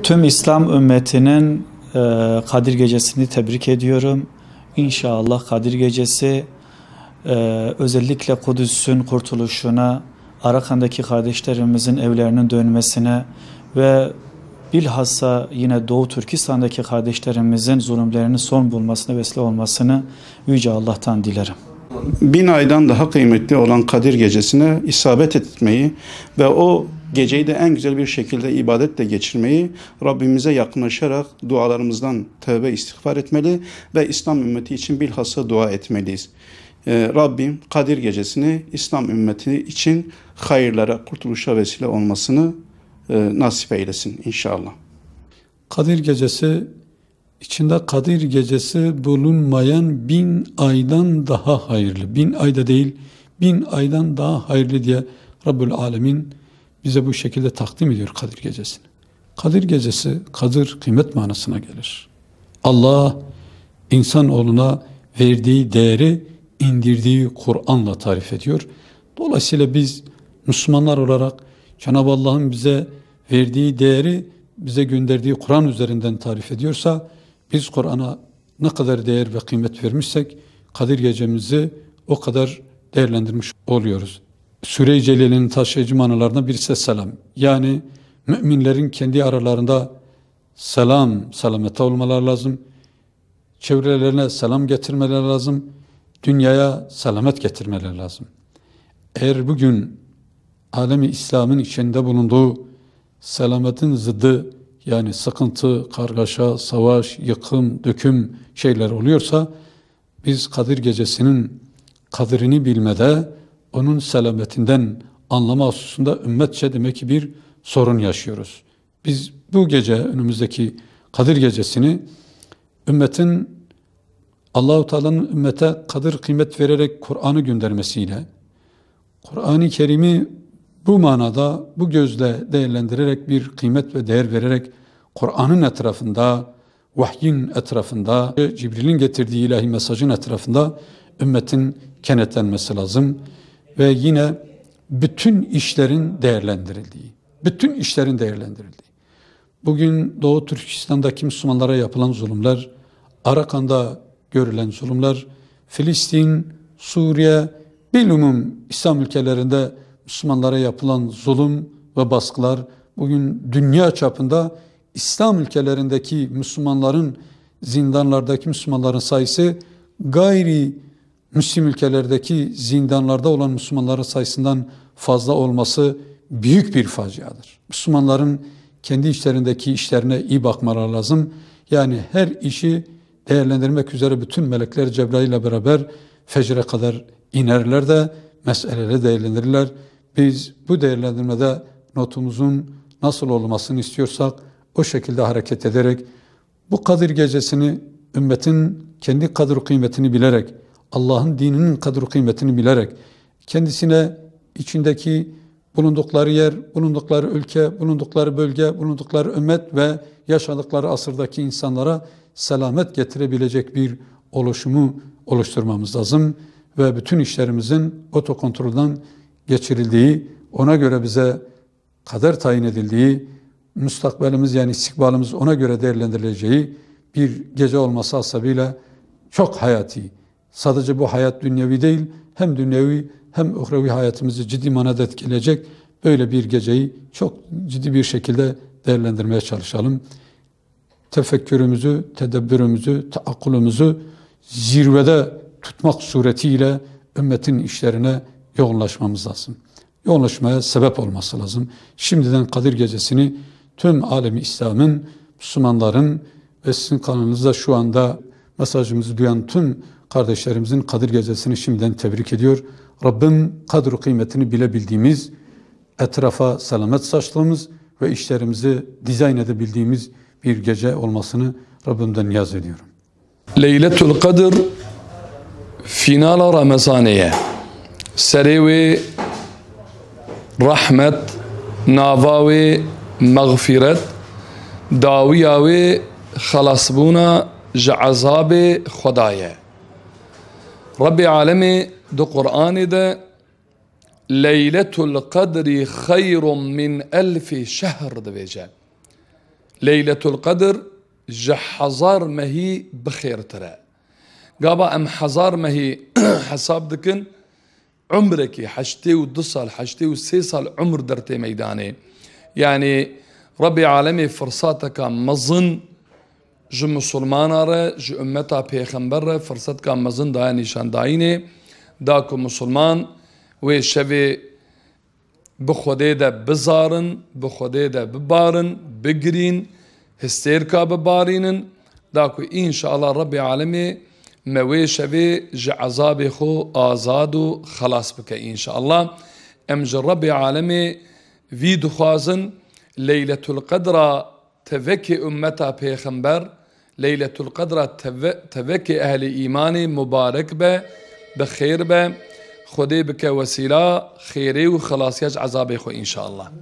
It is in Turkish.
Tüm İslam ümmetinin Kadir Gecesi'ni tebrik ediyorum. İnşallah Kadir Gecesi özellikle Kudüs'ün kurtuluşuna, Arakan'daki kardeşlerimizin evlerinin dönmesine ve bilhassa yine Doğu Türkistan'daki kardeşlerimizin zulümlerinin son bulmasına vesile olmasını Yüce Allah'tan dilerim. 1000 aydan daha kıymetli olan Kadir Gecesi'ne isabet etmeyi ve o geceyi de en güzel bir şekilde ibadetle geçirmeyi, Rabbimize yakınlaşarak dualarımızdan tövbe istiğfar etmeli ve İslam ümmeti için bilhassa dua etmeliyiz. Rabbim Kadir Gecesi'ni İslam ümmeti için hayırlara, kurtuluşa vesile olmasını nasip eylesin inşallah. Kadir Gecesi, içinde Kadir Gecesi bulunmayan 1000 aydan daha hayırlı. 1000 ayda değil, 1000 aydan daha hayırlı diye Rabbül Alemin bize bu şekilde takdim ediyor Kadir Gecesi'ni. Kadir Gecesi, kadir kıymet manasına gelir. Allah insanoğluna verdiği değeri indirdiği Kur'an'la tarif ediyor. Dolayısıyla biz Müslümanlar olarak Cenab-ı Allah'ın bize verdiği değeri bize gönderdiği Kur'an üzerinden tarif ediyorsa, biz Kur'an'a ne kadar değer ve kıymet vermişsek Kadir Gecemizi o kadar değerlendirmiş oluyoruz. Sure-i Celile'nin taşıyıcı manalarından birisi selam. Yani müminlerin kendi aralarında selamete olmaları lazım. Çevrelerine selam getirmeleri lazım. Dünyaya selamet getirmeleri lazım. Eğer bugün alemi İslam'ın içinde bulunduğu selametin zıddı, yani sıkıntı, kargaşa, savaş, yıkım, döküm şeyler oluyorsa, biz Kadir Gecesi'nin kadrini bilmede, onun selametinden anlama hususunda ümmetçe demek ki bir sorun yaşıyoruz. Biz bu gece, önümüzdeki Kadir Gecesi'ni ümmetin, Allah-u Teala'nın ümmete kadir kıymet vererek Kur'an'ı göndermesiyle, Kur'an-ı Kerim'i bu manada, bu gözle değerlendirerek, bir kıymet ve değer vererek Kur'an'ın etrafında, vahyin etrafında, Cibril'in getirdiği ilahi mesajın etrafında ümmetin kenetlenmesi lazım. Ve yine bütün işlerin değerlendirildiği, Bugün Doğu Türkistan'daki Müslümanlara yapılan zulümler, Arakan'da görülen zulümler, Filistin, Suriye, bilumum İslam ülkelerinde Müslümanlara yapılan zulüm ve baskılar, bugün dünya çapında İslam ülkelerindeki Müslümanların, zindanlardaki Müslümanların sayısı gayri Müslim ülkelerdeki zindanlarda olan Müslümanların sayısından fazla olması büyük bir faciadır. Müslümanların kendi işlerindeki işlerine iyi bakmaları lazım. Yani her işi değerlendirmek üzere bütün melekler Cebrail ile beraber fecre kadar inerler de meseleleri değerlendirirler. Biz bu değerlendirmede notumuzun nasıl olmasını istiyorsak o şekilde hareket ederek bu Kadir Gecesi'ni ümmetin kendi kadir kıymetini bilerek, Allah'ın dininin kadir kıymetini bilerek, kendisine içindeki bulundukları yer, bulundukları ülke, bulundukları bölge, bulundukları ümmet ve yaşadıkları asırdaki insanlara selamet getirebilecek bir oluşumu oluşturmamız lazım. Ve bütün işlerimizin otokontrolden geçirildiği, ona göre bize kader tayin edildiği, müstakbelimiz yani istikbalimiz ona göre değerlendirileceği bir gece olması hasebiyle çok hayati. Sadece bu hayat dünyevi değil, hem dünyevi hem uhrevi hayatımızı ciddi manada etkileyecek böyle bir geceyi çok ciddi bir şekilde değerlendirmeye çalışalım. Tefekkürümüzü, tedebbürümüzü, taakkulümüzü zirvede tutmak suretiyle ümmetin işlerine yoğunlaşmamız lazım. Yoğunlaşmaya sebep olması lazım. Şimdiden Kadir Gecesi'ni tüm alemi İslam'ın, Müslümanların ve sizin kanalınızda şu anda mesajımızı duyan tüm kardeşlerimizin Kadir Gecesi'ni şimdiden tebrik ediyor. Rabbim kadr-ı kıymetini bilebildiğimiz, etrafa selamet saçtığımız ve işlerimizi dizayn edebildiğimiz bir gece olmasını Rabbimden niyaz ediyorum. Leyletul Kadir finala Ramazaniye serevi rahmet navavi mağfiret daviyavi xalasbuna azab Xudaye. Rabbi alemi du Kur'an'ı da Leyletul Kadri hayrun min elfi şehr diyecek. ليلة القدر جحزار مهي بخير ترى قابا ام حزار مهي حساب دكن عمرك حشتي ودصال حشتي وسيصال عمر درتي ميداني يعني ربي عالمي فرصاتك مظن جو مسلمان جو امتا پیغمبر فرصت کا مظن دایا نشان داینه داکو مسلمان و شوی بخوده ده بزارن بخوده ده ببارن بگرین هستیر کا ببارینن داکو انشاءالله ربی عالمی موی شوی جعذاب خو آزاد و خلاص بکه انشاءالله امج ربی عالمی وی دخوازن لیلة القدر تفكي امتا پیغمبر ليلة القدر تفكي اهل ايماني مبارك به بخير به خدي بك وسيلة خيري وخلاص يج عذابي خو ان شاء الله.